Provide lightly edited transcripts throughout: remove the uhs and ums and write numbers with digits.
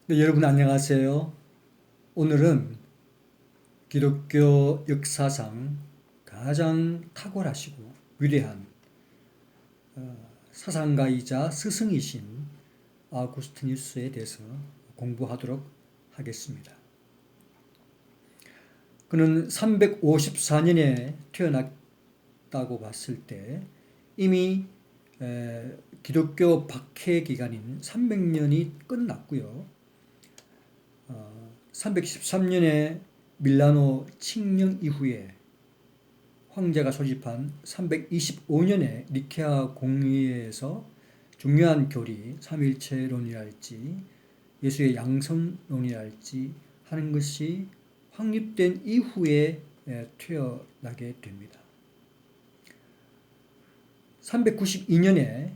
네, 여러분 안녕하세요. 오늘은 기독교 역사상 가장 탁월하시고 위대한 사상가이자 스승이신 아우구스티누스에 대해서 공부하도록 하겠습니다. 그는 354년에 태어났다고 봤을 때 이미 기독교 박해 기간인 300년이 끝났고요. 313년에 밀라노 칙령 이후에 황제가 소집한 325년에 니케아 공의회에서 중요한 교리, 삼일체론이랄지 예수의 양성론이랄지 하는 것이 확립된 이후에 태어나게 됩니다. 392년에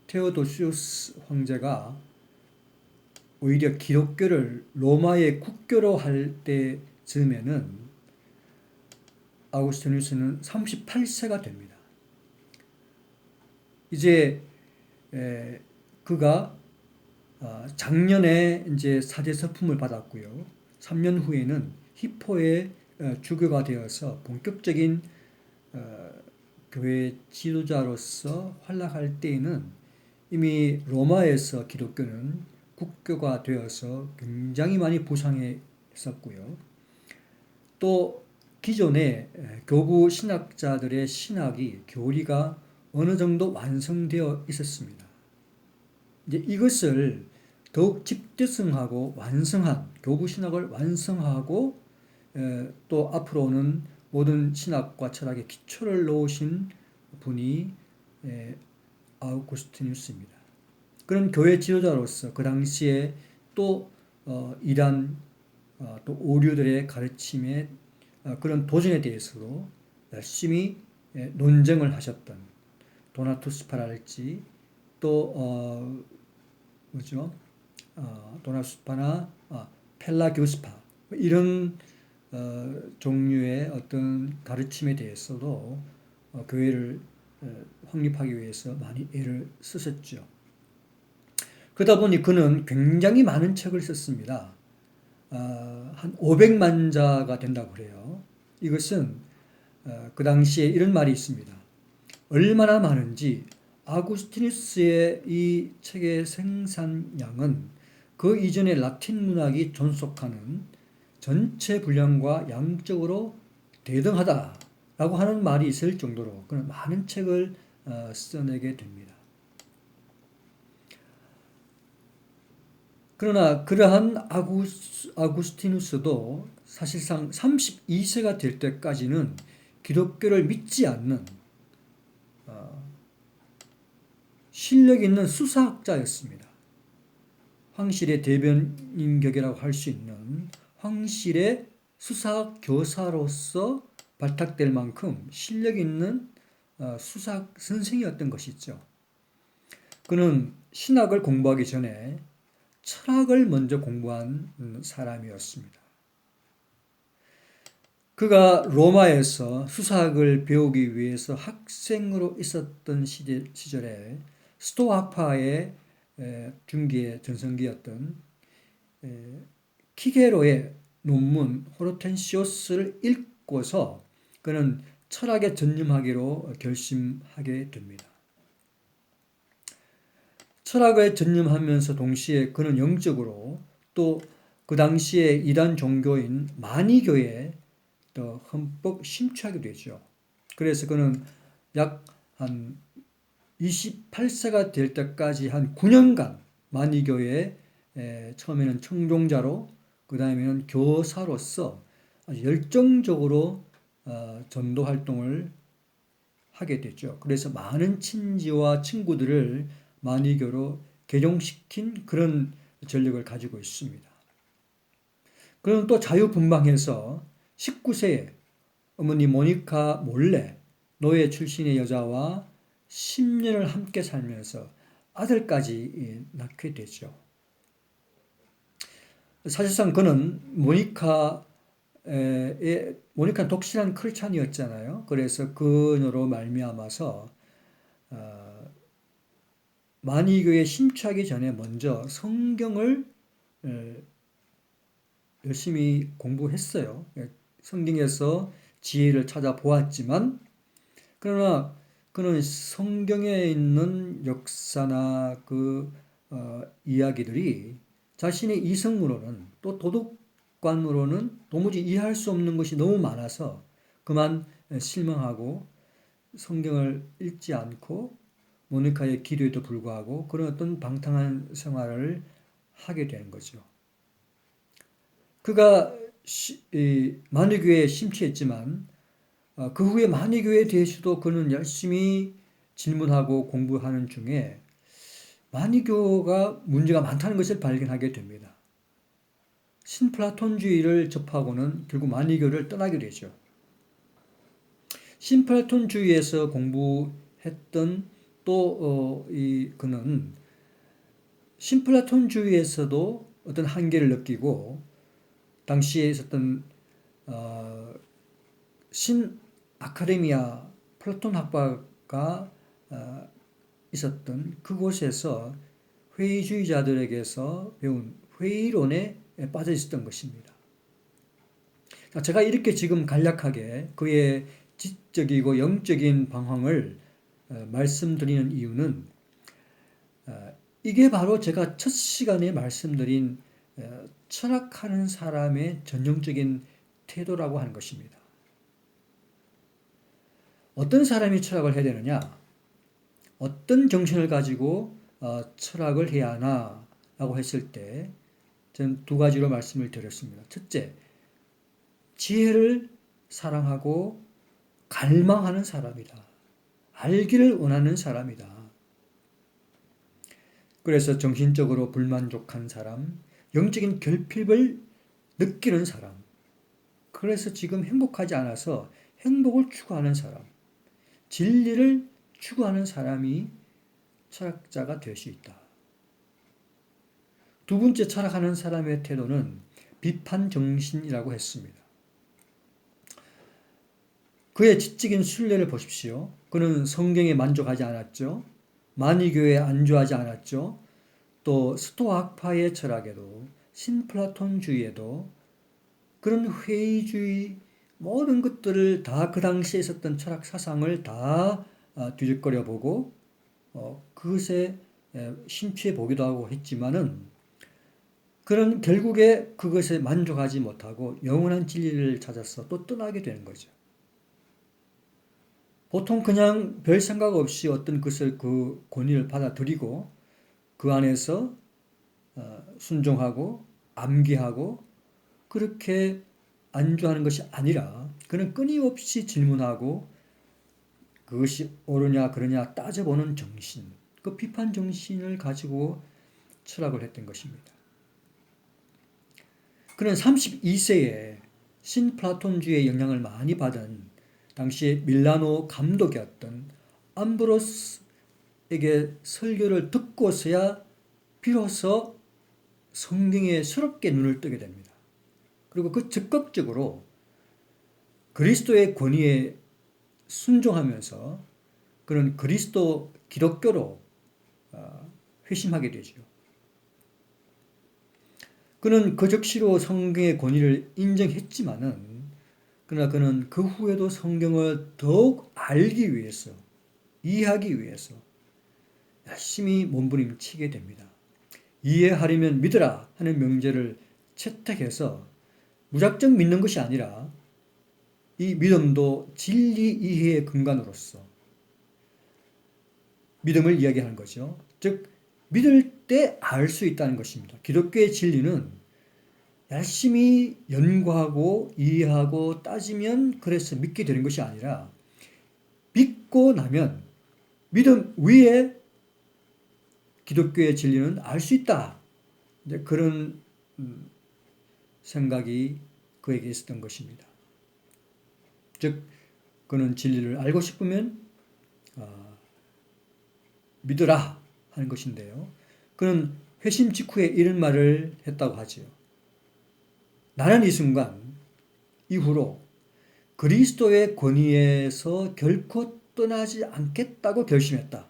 테오도시우스 황제가 오히려 기독교를 로마의 국교로 할 때쯤에는 아우구스티누스는 38세가 됩니다. 이제 그가 작년에 이제 사제 서품을 받았고요. 3년 후에는 히포의 주교가 되어서 본격적인 교회 지도자로서 활약할 때에는 이미 로마에서 기독교는 국교가 되어서 굉장히 많이 부상했었고요. 또 기존의 교부 신학자들의 신학이 교리가 어느 정도 완성되어 있었습니다. 이제 이것을 더욱 집대성하고 완성한 교부 신학을 완성하고 또 앞으로는 모든 신학과 철학의 기초를 놓으신 분이 아우구스티누스입니다. 그런 교회 지도자로서 그 당시에 또 이란 또 오류들의 가르침에 그런 도전에 대해서도 열심히 논쟁을 하셨던 도나투스파랄지 또 뭐죠? 도나투스파나 펠라기우스파 이런 종류의 어떤 가르침에 대해서도 교회를 확립하기 위해서 많이 애를 쓰셨죠. 그러다 보니 그는 굉장히 많은 책을 썼습니다. 한 500만 자가 된다고 그래요. 이것은 그 당시에 이런 말이 있습니다. 얼마나 많은지 아구스티누스의 이 책의 생산량은 그 이전의 라틴 문학이 존속하는 전체 분량과 양적으로 대등하다라고 하는 말이 있을 정도로 그는 많은 책을 써내게 됩니다. 그러나 그러한 아구스티누스도 사실상 32세가 될 때까지는 기독교를 믿지 않는 실력 있는 수사학자였습니다. 황실의 대변인격이라고 할 수 있는 황실의 수사학 교사로서 발탁될 만큼 실력 있는 수사학 선생이었던 것이죠. 그는 신학을 공부하기 전에 철학을 먼저 공부한 사람이었습니다. 그가 로마에서 수사학을 배우기 위해서 학생으로 있었던 시절에 스토아파의 중기의 전성기였던 키게로의 논문 호르텐시오스를 읽고서 그는 철학에 전념하기로 결심하게 됩니다. 철학에 전념하면서 동시에 그는 영적으로 또 그 당시에 이단 종교인 마니교에 또 흠뻑 심취하게 되죠. 그래서 그는 약 한 28세가 될 때까지 한 9년간 마니교에 처음에는 청종자로 그 다음에는 교사로서 아주 열정적으로 전도 활동을 하게 되죠. 그래서 많은 친지와 친구들을 마니교로 개종시킨 그런 전력을 가지고 있습니다. 그는 또 자유분방해서 19세에 어머니 모니카 몰래 노예 출신의 여자와 10년을 함께 살면서 아들까지 낳게 되죠. 사실상 그는 모니카는 독실한 크리스찬이었잖아요. 그래서 그녀로 말미암아서 마니교에 심취하기 전에 먼저 성경을 에, 열심히 공부했어요. 성경에서 지혜를 찾아보았지만 그러나 그는 성경에 있는 역사나 이야기들이 자신의 이성으로는 또 도덕관으로는 도무지 이해할 수 없는 것이 너무 많아서 그만 실망하고 성경을 읽지 않고 모니카의 기도에도 불구하고 그런 어떤 방탕한 생활을 하게 되는 거죠. 그가 만유교회에 심취했지만 그 후에 만유교회에 대해서도 그는 열심히 질문하고 공부하는 중에 만유교가 문제가 많다는 것을 발견하게 됩니다. 신플라톤주의를 접하고는 결국 만유교를 떠나게 되죠. 신플라톤주의에서 공부했던 그는 신플라톤주의에서도 어떤 한계를 느끼고 당시에 있었던 신 아카데미아 플라톤 학파가 있었던 그곳에서 회의주의자들에게서 배운 회의론에 빠져 있었던 것입니다. 제가 이렇게 지금 간략하게 그의 지적이고 영적인 방황을 말씀드리는 이유는 이게 바로 제가 첫 시간에 말씀드린 철학하는 사람의 전형적인 태도라고 하는 것입니다. 어떤 사람이 철학을 해야 되느냐? 어떤 정신을 가지고 철학을 해야 하나? 라고 했을 때 저는 두 가지로 말씀을 드렸습니다. 첫째, 지혜를 사랑하고 갈망하는 사람이다. 알기를 원하는 사람이다. 그래서 정신적으로 불만족한 사람, 영적인 결핍을 느끼는 사람, 그래서 지금 행복하지 않아서 행복을 추구하는 사람, 진리를 추구하는 사람이 철학자가 될 수 있다. 두 번째 철학하는 사람의 태도는 비판 정신이라고 했습니다. 그의 지적인 순례를 보십시오. 그는 성경에 만족하지 않았죠. 만이교에 안주하지 않았죠. 또 스토아학파의 철학에도 신플라톤주의에도 그런 회의주의 모든 것들을 다 그 당시에 있었던 철학 사상을 다 뒤적거려 보고 그것에 심취해 보기도 하고 했지만은 그런 결국에 그것에 만족하지 못하고 영원한 진리를 찾아서 또 떠나게 되는 거죠. 보통 그냥 별 생각 없이 어떤 것을 그 권위를 받아들이고 그 안에서 순종하고 암기하고 그렇게 안주하는 것이 아니라 그는 끊임없이 질문하고 그것이 옳으냐 그러냐 따져보는 정신, 그 비판 정신을 가지고 철학을 했던 것입니다. 그는 32세에 신플라톤주의의 영향을 많이 받은 당시에 밀라노 감독이었던 암브로스에게 설교를 듣고서야 비로소 성경에 새롭게 눈을 뜨게 됩니다. 그리고 그 적극적으로 그리스도의 권위에 순종하면서 그는 그리스도 기독교로 회심하게 되죠. 그는 그 즉시로 성경의 권위를 인정했지만은 그러나 그는 그 후에도 성경을 더욱 알기 위해서, 이해하기 위해서 열심히 몸부림치게 됩니다. 이해하려면 믿으라 하는 명제를 채택해서 무작정 믿는 것이 아니라 이 믿음도 진리 이해의 근간으로서 믿음을 이야기하는 거죠. 즉 믿을 때 알 수 있다는 것입니다. 기독교의 진리는 열심히 연구하고 이해하고 따지면 그래서 믿게 되는 것이 아니라 믿고 나면 믿음 위에 기독교의 진리는 알 수 있다. 그런 생각이 그에게 있었던 것입니다. 즉 그는 진리를 알고 싶으면 믿으라 하는 것인데요. 그는 회심 직후에 이런 말을 했다고 하지요. 나는 이 순간 이후로 그리스도의 권위에서 결코 떠나지 않겠다고 결심했다.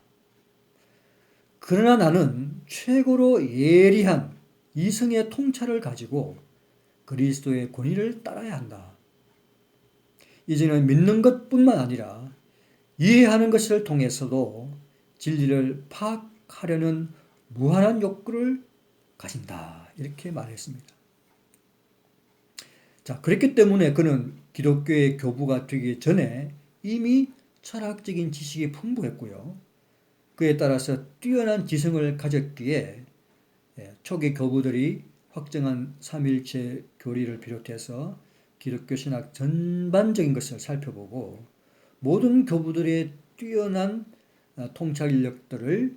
그러나 나는 최고로 예리한 이성의 통찰을 가지고 그리스도의 권위를 따라야 한다. 이제는 믿는 것뿐만 아니라 이해하는 것을 통해서도 진리를 파악하려는 무한한 욕구를 가진다. 이렇게 말했습니다. 자, 그렇기 때문에 그는 기독교의 교부가 되기 전에 이미 철학적인 지식이 풍부했고요. 그에 따라서 뛰어난 지성을 가졌기에 초기 교부들이 확정한 삼일체 교리를 비롯해서 기독교 신학 전반적인 것을 살펴보고 모든 교부들의 뛰어난 통찰 인력들을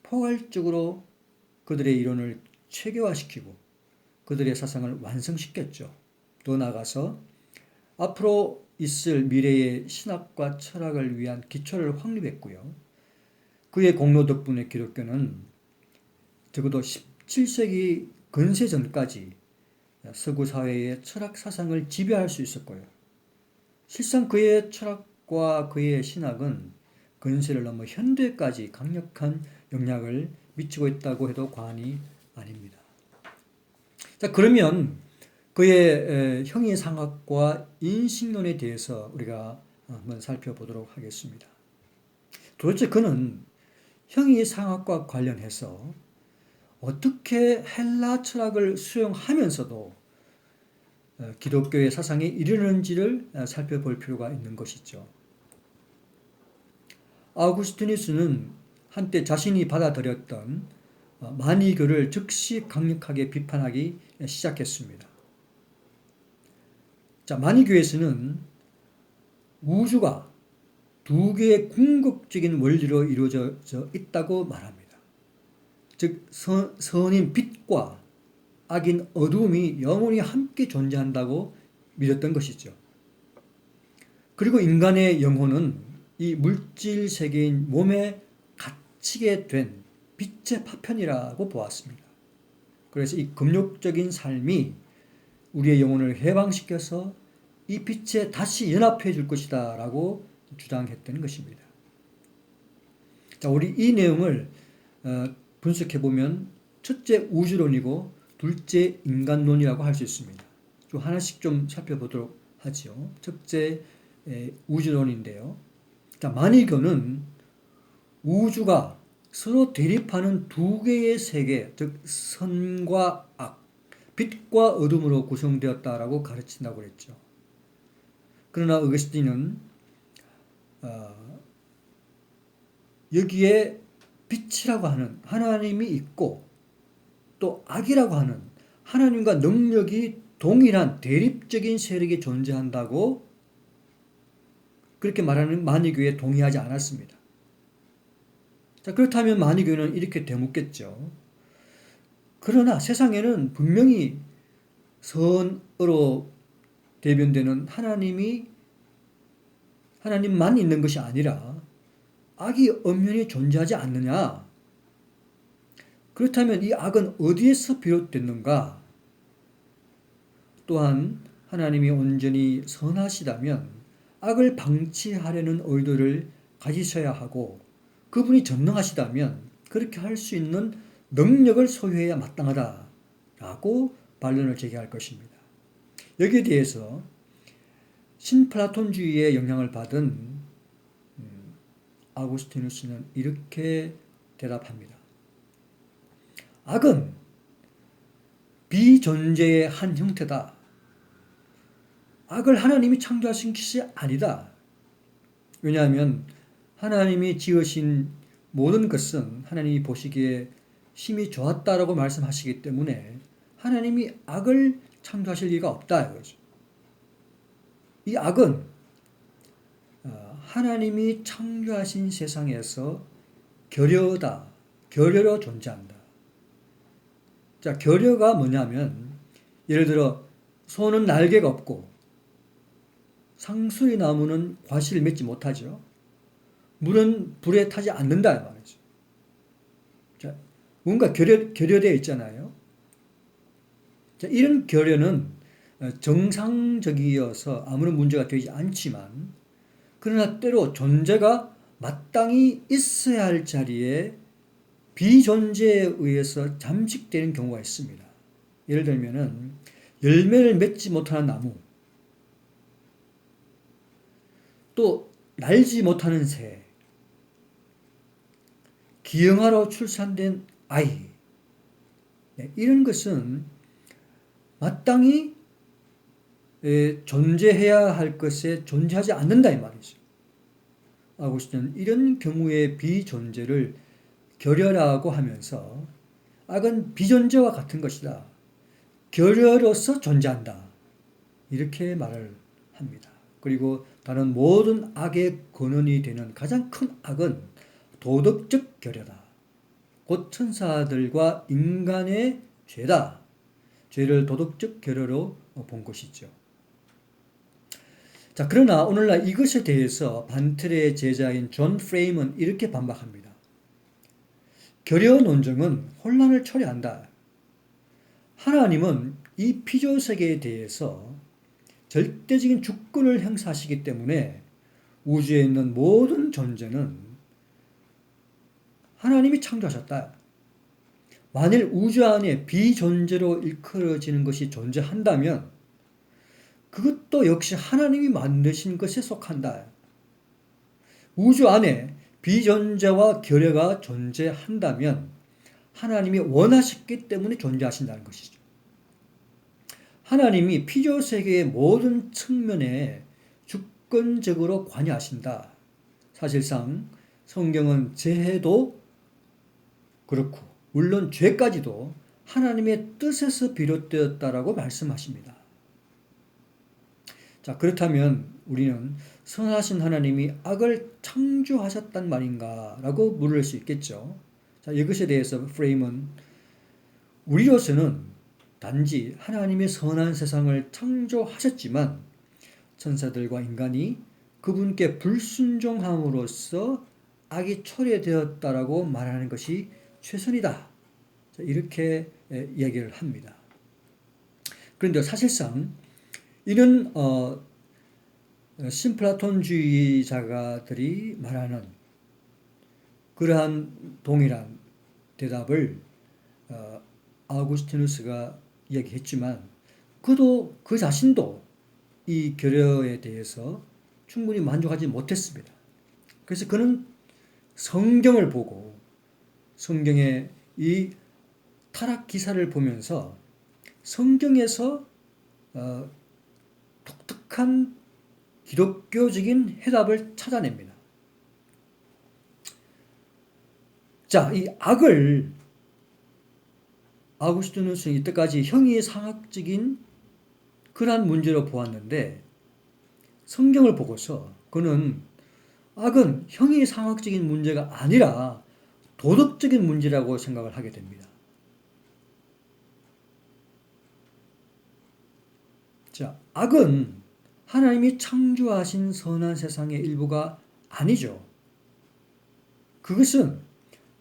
포괄적으로 그들의 이론을 체계화시키고 그들의 사상을 완성시켰죠. 더 나아가서 앞으로 있을 미래의 신학과 철학을 위한 기초를 확립했고요. 그의 공로 덕분에 기독교는 적어도 17세기 근세 전까지 서구 사회의 철학 사상을 지배할 수 있었고요. 실상 그의 철학과 그의 신학은 근세를 넘어 현대까지 강력한 영향을 미치고 있다고 해도 과언이 아닙니다. 자, 그러면 그의 형이상학과 인식론에 대해서 우리가 한번 살펴보도록 하겠습니다. 도대체 그는 형이상학과 관련해서 어떻게 헬라 철학을 수용하면서도 기독교의 사상에 이르는지를 살펴볼 필요가 있는 것이죠. 아우구스티누스는 한때 자신이 받아들였던 만이교를 즉시 강력하게 비판하기 시작했습니다. 자, 만이교에서는 우주가 두 개의 궁극적인 원리로 이루어져 있다고 말합니다. 즉 선인 빛과 악인 어둠이 영원히 함께 존재한다고 믿었던 것이죠. 그리고 인간의 영혼은 이 물질 세계인 몸에 갇히게 된 빛의 파편이라고 보았습니다. 그래서 이 금욕적인 삶이 우리의 영혼을 해방시켜서 이 빛에 다시 연합해 줄 것이다 라고 주장했던 것입니다. 자, 우리 이 내용을 분석해 보면 첫째 우주론이고 둘째 인간론이라고 할 수 있습니다. 좀 하나씩 좀 살펴보도록 하죠. 첫째 우주론인데요. 자, 만이교는 우주가 서로 대립하는 두 개의 세계, 즉 선과 악, 빛과 어둠으로 구성되었다라고 가르친다고 그랬죠. 그러나 어거스틴은 여기에 빛이라고 하는 하나님이 있고 또 악이라고 하는 하나님과 능력이 동일한 대립적인 세력이 존재한다고 그렇게 말하는 만이교에 동의하지 않았습니다. 자, 그렇다면 만이교는 이렇게 되묻겠죠. 그러나 세상에는 분명히 선으로 대변되는 하나님만 있는 것이 아니라 악이 엄연히 존재하지 않느냐? 그렇다면 이 악은 어디에서 비롯됐는가? 또한 하나님이 온전히 선하시다면 악을 방치하려는 의도를 가지셔야 하고 그분이 전능하시다면 그렇게 할 수 있는 능력을 소유해야 마땅하다라고 반론을 제기할 것입니다. 여기에 대해서 신플라톤주의의 영향을 받은 아우구스티누스는 이렇게 대답합니다. 악은 비존재의 한 형태다. 악을 하나님이 창조하신 것이 아니다. 왜냐하면 하나님이 지으신 모든 것은 하나님이 보시기에 심히 좋았다라고 말씀하시기 때문에 하나님이 악을 창조하실 리가 없다 이거죠. 이 악은 하나님이 창조하신 세상에서 결여로 존재한다. 자, 결여가 뭐냐면 예를 들어 소는 날개가 없고 상수리 나무는 과실을 맺지 못하죠. 물은 불에 타지 않는다 이 말이죠. 자, 뭔가 결여되어 있잖아요. 자, 이런 결여는 정상적이어서 아무런 문제가 되지 않지만 그러나 때로 존재가 마땅히 있어야 할 자리에 비존재에 의해서 잠식되는 경우가 있습니다. 예를 들면은 열매를 맺지 못하는 나무, 또 날지 못하는 새, 기형아로 출산된 아이, 네, 이런 것은 마땅히 존재해야 할 것에 존재하지 않는다 이 말이죠. 아구스틴은 이런 경우의 비존재를 결여라고 하면서 악은 비존재와 같은 것이다. 결여로서 존재한다. 이렇게 말을 합니다. 그리고 다른 모든 악의 근원이 되는 가장 큰 악은 도덕적 결여다. 곧 천사들과 인간의 죄다. 죄를 도덕적 결여로 본 것이죠. 자, 그러나 오늘날 이것에 대해서 반틀의 제자인 존 프레임은 이렇게 반박합니다. 결여 논증은 혼란을 초래한다. 하나님은 이 피조 세계에 대해서 절대적인 주권을 행사하시기 때문에 우주에 있는 모든 존재는 하나님이 창조하셨다. 만일 우주 안에 비존재로 일컬어지는 것이 존재한다면 그것도 역시 하나님이 만드신 것에 속한다. 우주 안에 비존재와 결여가 존재한다면 하나님이 원하셨기 때문에 존재하신다는 것이죠. 하나님이 피조 세계의 모든 측면에 주권적으로 관여하신다. 사실상 성경은 재해도 그렇고 물론 죄까지도 하나님의 뜻에서 비롯되었다라고 말씀하십니다. 자, 그렇다면 우리는 선하신 하나님이 악을 창조하셨단 말인가? 라고 물을 수 있겠죠. 자, 이것에 대해서 프레임은 우리로서는 단지 하나님의 선한 세상을 창조하셨지만 천사들과 인간이 그분께 불순종함으로써 악이 초래되었다라고 말하는 것이 최선이다. 자, 이렇게 이야기를 합니다. 그런데 사실상 이런 신플라톤주의자들이 말하는 그러한 동일한 대답을 아우구스티누스가 이야기했지만 그 자신도 이 결여에 대해서 충분히 만족하지 못했습니다. 그래서 그는 성경을 보고 성경의 이 타락 기사를 보면서 성경에서 독특한 기독교적인 해답을 찾아냅니다. 자, 이 악을 아우구스티누스는 이때까지 형이상학적인 그러한 문제로 보았는데 성경을 보고서 그는 악은 형이상학적인 문제가 아니라 도덕적인 문제라고 생각을 하게 됩니다. 자, 악은 하나님이 창조하신 선한 세상의 일부가 아니죠. 그것은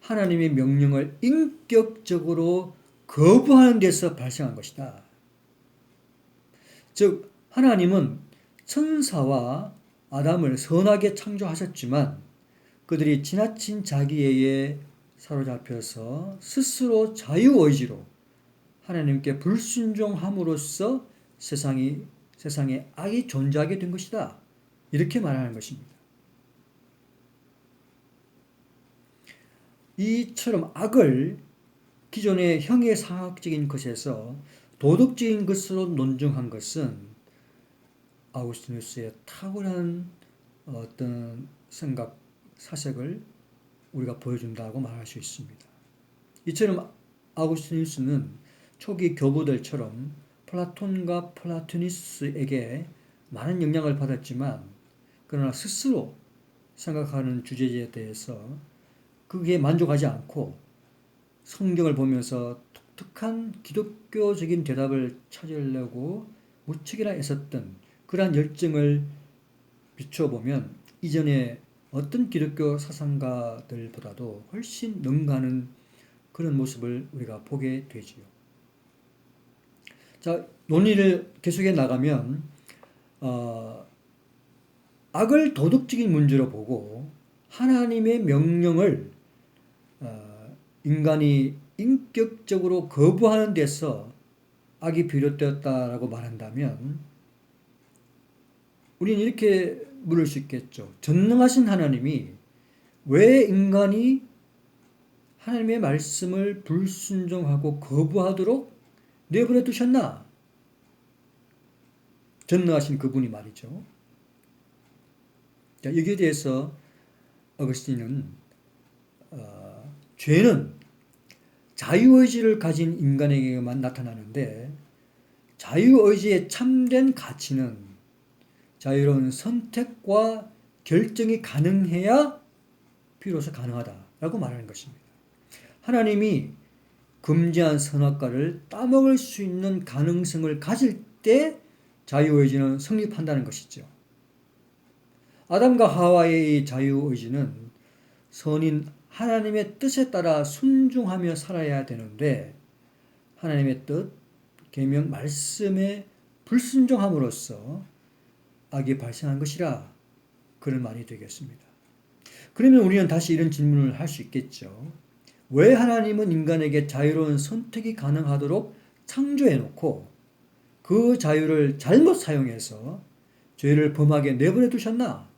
하나님의 명령을 인격적으로 거부하는 데서 발생한 것이다. 즉, 하나님은 천사와 아담을 선하게 창조하셨지만 그들이 지나친 자기애에 사로잡혀서 스스로 자유의지로 하나님께 불순종함으로써 세상에 악이 존재하게 된 것이다. 이렇게 말하는 것입니다. 이처럼 악을 기존의 형이상학적인 것에서 도덕적인 것으로 논증한 것은 아우구스티누스의 탁월한 어떤 생각, 사색을 우리가 보여준다고 말할 수 있습니다. 이처럼 아우구스티누스는 초기 교부들처럼 플라톤과 플라토니스에게 많은 영향을 받았지만 그러나 스스로 생각하는 주제에 대해서 그게 만족하지 않고 성경을 보면서 독특한 기독교적인 대답을 찾으려고 무척이나 애썼던 그러한 열정을 비춰보면 이전에 어떤 기독교 사상가들보다도 훨씬 능가하는 그런 모습을 우리가 보게 되지요. 자, 논의를 계속해 나가면 악을 도덕적인 문제로 보고 하나님의 명령을 인간이 인격적으로 거부하는 데서 악이 비롯되었다라고 말한다면 우리는 이렇게 물을 수 있겠죠. 전능하신 하나님이 왜 인간이 하나님의 말씀을 불순종하고 거부하도록 내버려 두셨나? 전능하신 그분이 말이죠. 자, 여기에 대해서 어거스틴은 죄는 자유의지를 가진 인간에게만 나타나는데 자유의지의 참된 가치는 자유로운 선택과 결정이 가능해야 비로소 가능하다라고 말하는 것입니다. 하나님이 금지한 선악과를 따먹을 수 있는 가능성을 가질 때 자유의지는 성립한다는 것이죠. 아담과 하와의 자유의지는 선인 하나님의 뜻에 따라 순종하며 살아야 되는데 하나님의 뜻, 계명, 말씀에 불순종함으로써 악이 발생한 것이라 그런 말이 되겠습니다. 그러면 우리는 다시 이런 질문을 할 수 있겠죠. 왜 하나님은 인간에게 자유로운 선택이 가능하도록 창조해놓고 그 자유를 잘못 사용해서 죄를 범하게 내버려 두셨나?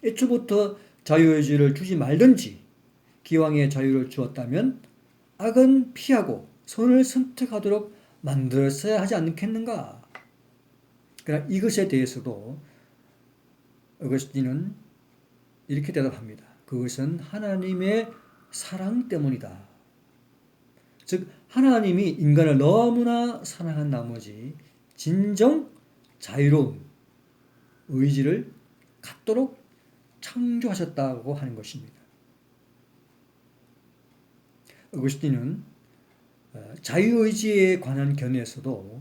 애초부터 자유의지를 주지 말든지 기왕의 자유를 주었다면 악은 피하고 선을 선택하도록 만들었어야 하지 않겠는가? 그러나 이것에 대해서도 어거스틴은 이렇게 대답합니다. 그것은 하나님의 사랑 때문이다. 즉 하나님이 인간을 너무나 사랑한 나머지 진정 자유로운 의지를 갖도록 창조하셨다고 하는 것입니다. 어거스틴은 자유의지에 관한 견해에서도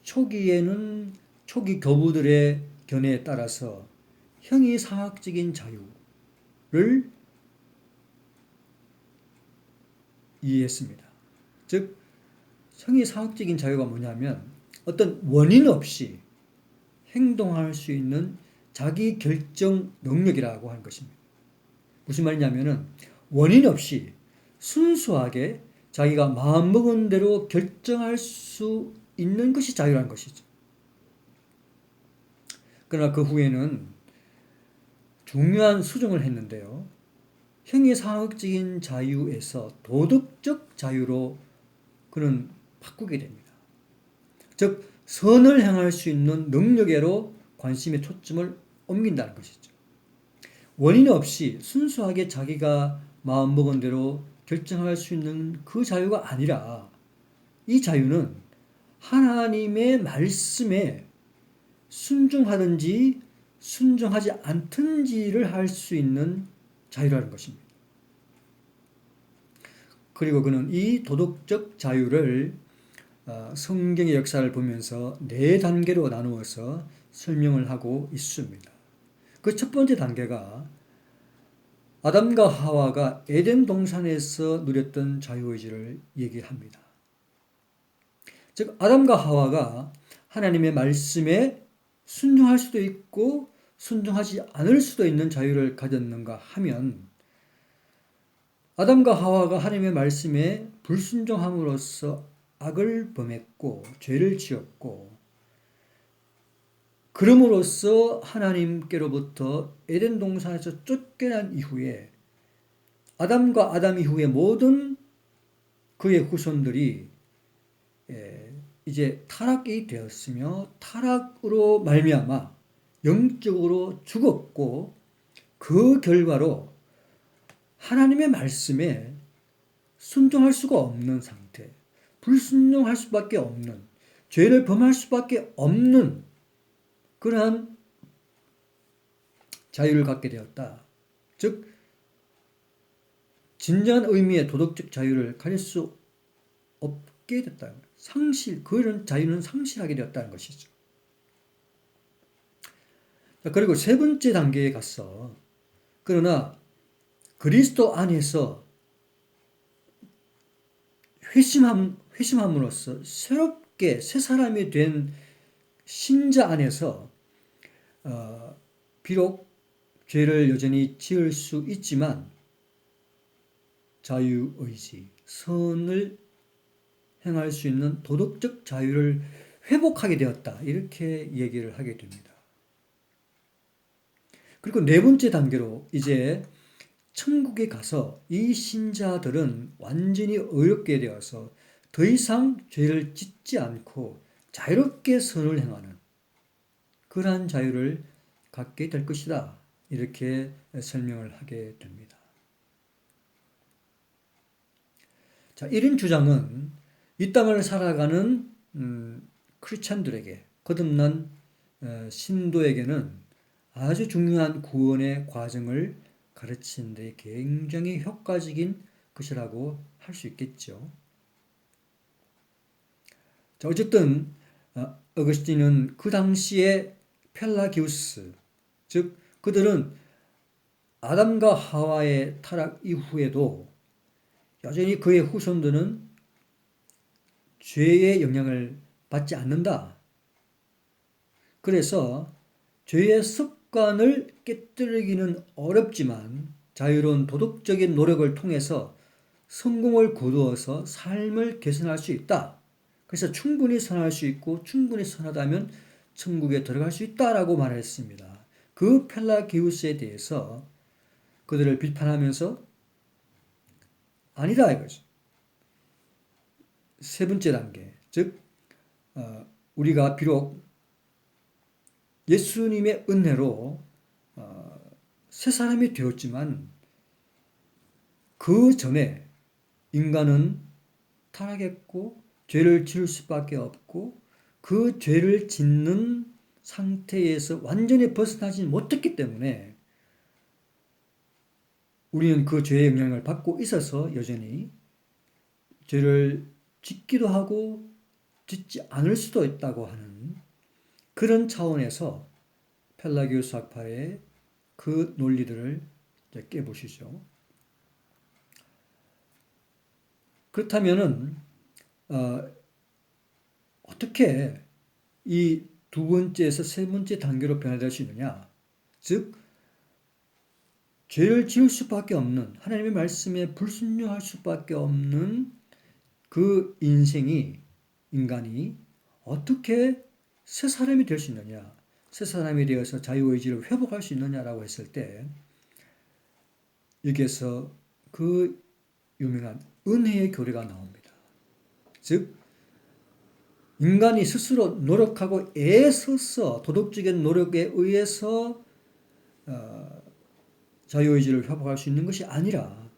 초기 교부들의 견해에 따라서 형이상학적인 자유를 이해했습니다. 즉 형이상학적인 자유가 뭐냐면 어떤 원인 없이 행동할 수 있는 자기 결정 능력이라고 하는 것입니다. 무슨 말이냐면은 원인 없이 순수하게 자기가 마음먹은 대로 결정할 수 있는 것이 자유라는 것이죠. 그러나 그 후에는 중요한 수정을 했는데요. 형이상학적인 자유에서 도덕적 자유로 그는 바꾸게 됩니다. 즉 선을 향할 수 있는 능력으로 관심의 초점을 옮긴다는 것이죠. 원인 없이 순수하게 자기가 마음먹은 대로 결정할 수 있는 그 자유가 아니라 이 자유는 하나님의 말씀에 순종하든지 순종하지 않든지를 할 수 있는 자유라는 것입니다. 그리고 그는 이 도덕적 자유를 성경의 역사를 보면서 4단계로 나누어서 설명을 하고 있습니다. 그 첫 번째 단계가 아담과 하와가 에덴 동산에서 누렸던 자유의지를 얘기합니다. 즉 아담과 하와가 하나님의 말씀에 순종할 수도 있고 순종하지 않을 수도 있는 자유를 가졌는가 하면 아담과 하와가 하나님의 말씀에 불순종함으로써 악을 범했고 죄를 지었고 그럼으로써 하나님께로부터 에덴 동산에서 쫓겨난 이후에 아담과 아담 이후의 모든 그의 후손들이 이제 타락이 되었으며 타락으로 말미암아 영적으로 죽었고 그 결과로 하나님의 말씀에 순종할 수가 없는 상태, 불순종할 수밖에 없는, 죄를 범할 수밖에 없는 그러한 자유를 갖게 되었다. 즉 진정한 의미의 도덕적 자유를 가질 수 없게 됐다. 그런 자유는 상실하게 되었다는 것이죠. 그리고 세 번째 단계에 가서 그러나 그리스도 안에서 회심함으로써 새롭게 새 사람이 된 신자 안에서 비록 죄를 여전히 지을 수 있지만 자유의지, 선을 행할 수 있는 도덕적 자유를 회복하게 되었다. 이렇게 얘기를 하게 됩니다. 그리고 네 번째 단계로 이제 천국에 가서 이 신자들은 완전히 의롭게 되어서 더 이상 죄를 짓지 않고 자유롭게 선을 행하는 그러한 자유를 갖게 될 것이다. 이렇게 설명을 하게 됩니다. 자, 이런 주장은 이 땅을 살아가는 크리스찬들에게 거듭난 신도에게는 아주 중요한 구원의 과정을 가르치는 데 굉장히 효과적인 것이라고 할 수 있겠죠. 자, 어쨌든 어거스틴은 그 당시에 펠라기우스, 즉 그들은 아담과 하와의 타락 이후에도 여전히 그의 후손들은 죄의 영향을 받지 않는다. 그래서 죄의 습관을 깨뜨리기는 어렵지만 자유로운 도덕적인 노력을 통해서 성공을 거두어서 삶을 개선할 수 있다. 그래서 충분히 선할 수 있고 충분히 선하다면 천국에 들어갈 수 있다라고 말했습니다. 그 펠라기우스에 대해서 그들을 비판하면서 아니다 이거죠. 세 번째 단계, 즉 우리가 비록 예수님의 은혜로 새 사람이 되었지만 그 전에 인간은 타락했고 죄를 지을 수밖에 없고 그 죄를 짓는 상태에서 완전히 벗어나지 못했기 때문에 우리는 그 죄의 영향을 받고 있어서 여전히 죄를 짓기도 하고 짓지 않을 수도 있다고 하는 그런 차원에서 펠라기우스 학파의 그 논리들을 깨보시죠. 그렇다면은 어떻게 이 두 번째에서 세 번째 단계로 변화될 수 있느냐? 즉 죄를 지을 수밖에 없는 하나님의 말씀에 불순종할 수밖에 없는 그 인간이 어떻게 새 사람이 될 수 있느냐? 새 사람이 되어서 자유의지를 회복할 수 있느냐라고 했을 때 여기에서 그 유명한 은혜의 교리가 나옵니다. 즉 인간이 스스로 노력하고 애써서 도덕적인 노력에 의해서 자유의지를 회복할 수 있는 것이 아니라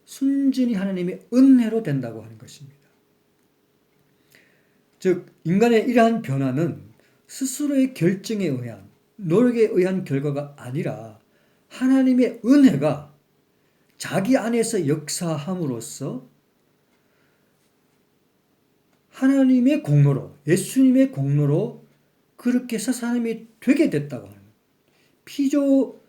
순전히 하나님의 은혜로 된다고 하는 것입니다. 즉 인간의 이러한 변화는 스스로의 결정에 의한 노력에 의한 결과가 아니라 하나님의 은혜가 자기 안에서 역사함으로써 하나님의 공로로 예수님의 공로로 그렇게 새 사람이 되게 됐다고 하는 피조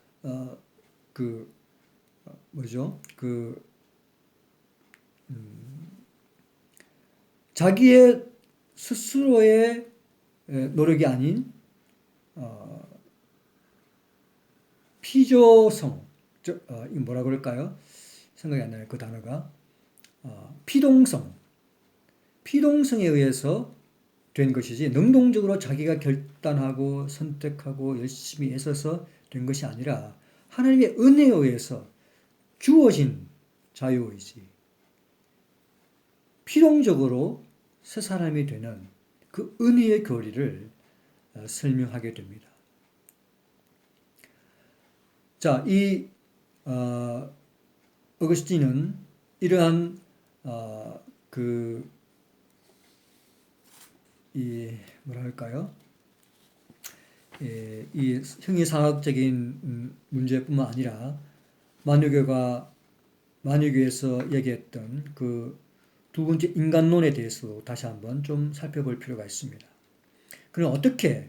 자기의 스스로의 노력이 아닌 피조성, 이 뭐라 그럴까요? 생각이 안 나요. 그 단어가 피동성에 의해서 된 것이지 능동적으로 자기가 결단하고 선택하고 열심히 애써서 된 것이 아니라 하나님의 은혜에 의해서 주어진 자유의지, 피동적으로 새 사람이 되는 그 은혜의 교리를 설명하게 됩니다. 자, 이 어거스틴은 이러한 이 형이상학적인 문제뿐만 아니라 만유교에서 얘기했던 그 두 번째 인간론에 대해서도 다시 한번 좀 살펴볼 필요가 있습니다. 그럼 어떻게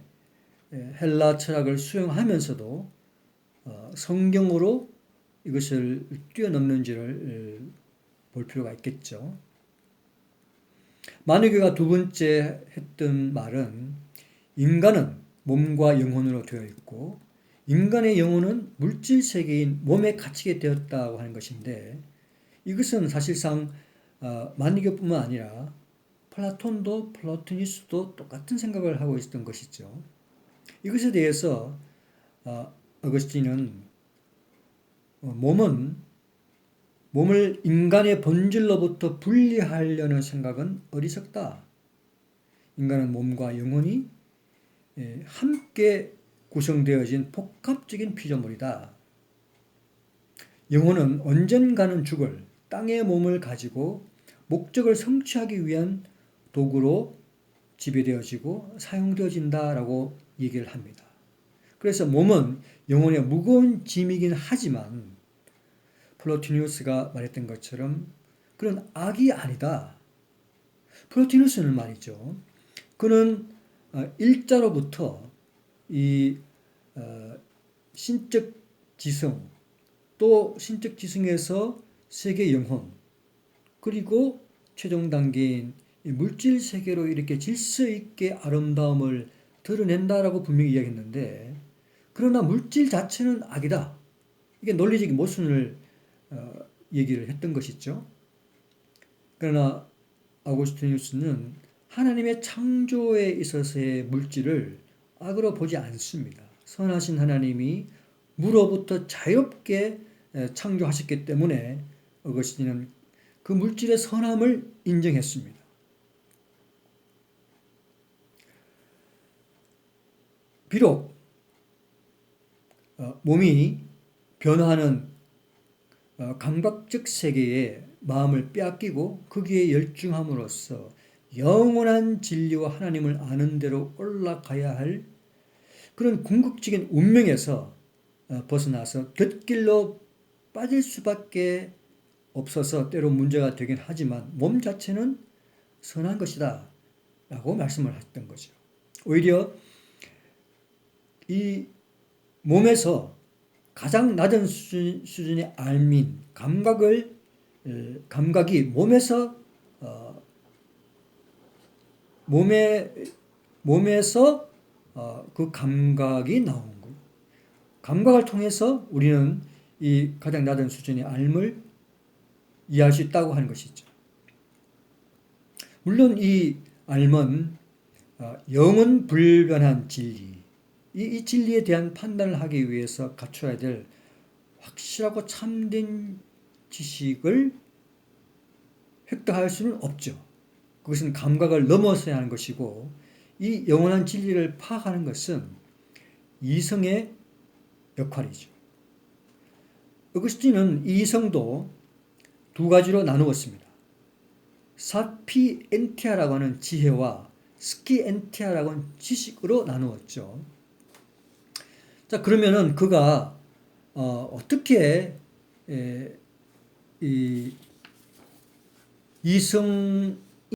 헬라 철학을 수용하면서도 성경으로 이것을 뛰어넘는지를 볼 필요가 있겠죠. 만유교가 두 번째 했던 말은 인간은 몸과 영혼으로 되어 있고 인간의 영혼은 물질 세계인 몸에 갇히게 되었다고 하는 것인데 이것은 사실상 만유교뿐만 아니라 플라톤도 플라토니스도 똑같은 생각을 하고 있었던 것이죠. 이것에 대해서 어거스틴은 몸을 인간의 본질로부터 분리하려는 생각은 어리석다. 인간은 몸과 영혼이 함께 구성되어진 복합적인 피조물이다. 영혼은 언젠가는 죽을 땅의 몸을 가지고 목적을 성취하기 위한 도구로 지배되어지고 사용되어진다라고 얘기를 합니다. 그래서 몸은 영혼의 무거운 짐이긴 하지만 플로티누스가 말했던 것처럼 그런 악이 아니다. 플로티누스는 말이죠. 그는 일자로부터 이 신적 지성, 또 신적 지성에서 세계 영혼, 그리고 최종 단계인 물질 세계로 이렇게 질서 있게 아름다움을 드러낸다라고 분명히 이야기했는데, 그러나 물질 자체는 악이다. 이게 논리적인 모순을 얘기를 했던 것이죠. 그러나 아우구스티누스는 하나님의 창조에 있어서의 물질을 악으로 보지 않습니다. 선하신 하나님이 물로부터 자유롭게 창조하셨기 때문에 어거스틴은 그 물질의 선함을 인정했습니다. 비록 몸이 변화하는 감각적 세계에 마음을 빼앗기고 거기에 열중함으로써 영원한 진리와 하나님을 아는 대로 올라가야 할 그런 궁극적인 운명에서 벗어나서 곁길로 빠질 수밖에 없어서 때로 문제가 되긴 하지만 몸 자체는 선한 것이다 라고 말씀을 하셨던 거죠. 오히려 이 몸에서 가장 낮은 수준의 알민, 감각이 몸에서 그 감각이 나온 거예요. 감각을 통해서 우리는 이 가장 낮은 수준의 알을 이해할 수 있다고 하는 것이죠. 물론 이 알은 영은 불변한 진리, 이 진리에 대한 판단을 하기 위해서 갖춰야 될 확실하고 참된 지식을 획득할 수는 없죠. 그것은 감각을 넘어서야 하는 것이고, 이 영원한 진리를 파악하는 것은 이성의 역할이죠. 어거스틴은 이 이성도 두 가지로 나누었습니다. 사피엔티아라고 하는 지혜와 스키엔티아라고 하는 지식으로 나누었죠. 자, 그러면은 그가 어떻게 이 이성의